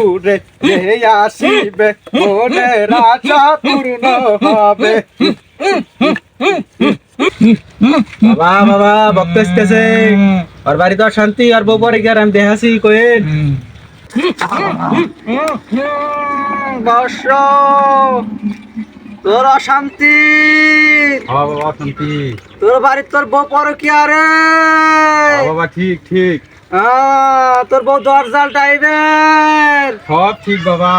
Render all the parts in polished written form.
দূরে যে আসিবে মনের আশা পূর্ণ হবে। বাবা বাবা ভক্ত আসতেছে, আর বাড়ি তো শান্তি, আর বউ পরে গিয়ে আমি দেখাছি কয়েন বর্ষ তোর অশান্তি, বাবা শান্তি। তোর বাড়ির তোর বউ পরে কি আরে বাবা ঠিক ঠিক তোর বউ দরজাল টাইপের সব ঠিক বাবা।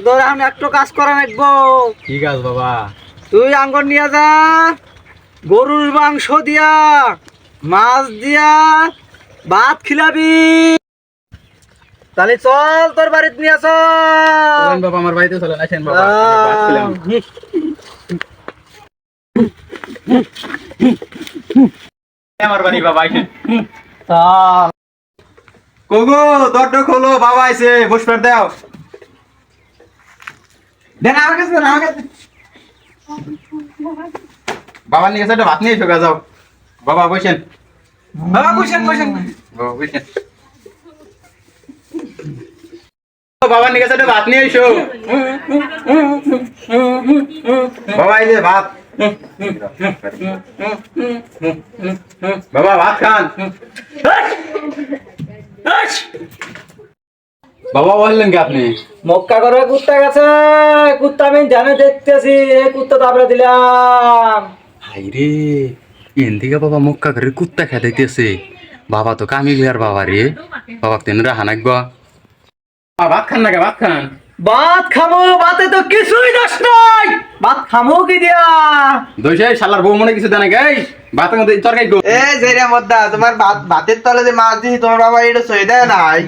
তোর আমি একটু কাজ করা রাখবো। ঠিক আছে বাবা। তুই আঙ্গর নিয়ে যা, গরুর মাংস দিয়া মাছ দিয়া ভাত খিলাবি, তাহলে চল তোর বাড়িতে নিয়ে চল। বাবা আমার বাড়িতে চলে আসেন বাবা। আমার বাড়ি বাবা আসেন। চল কোগো দরজা খোলো, বাবা আইছে, বসবার দাও। দেন আমার কাছে, দেন আমার কাছে। বাবা নিয়ে এসে একটা ভাত নিয়ে এসো, যাও বাবা বসেন। বাবা বসেন বসেন বাবা বসেন। বাবা নিয়ে এসে একটা ভাত নিয়ে এসো। বাবা এই যে ভাত। বাবা ভাত খান। বাবা বললেন কি আপনি? মক্কা করে কুত্তা গেছে, কুত্তা আমি জানে দেখতেছি, এই কুত্তা তারপরে দিলাম। হাইরে এন থেকে বাবা মক্কা করে কুত্তা খেতেছে। বাবা তো কামিল আর বাবা রে, বাবা তেন রাহা নাকব। ভাত খান না, ভাত খান। ভাত খামো, ভাতে তো কিছুই দোষ নাই, ভাত খামো কি দিয়া? দইছে শালার বউ মনে কিছু দেনা গাই, ভাতের মধ্যে তরকারি গো। এ জেরা মদ্দা, তোমার ভাতের তলে যে মাছ দিছি তোমার বাবা এটা সই দেয় নাই।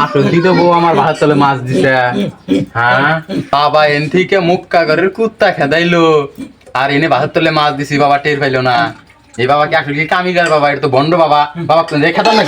আসল তো বউ আমার ভাত তলে মাছ দিছে। হ্যাঁ বাবা এন থেকে মুক্কা ঘরের কুত্তা খেদাইলো, আর এনে ভাত তলে মাছ দিছি, বাবা টের পাইলো না। এই বাবা কি আসলে কামিগার বাবা, এটা তো বন্ড বাবা। বাবা তো খেতাম না।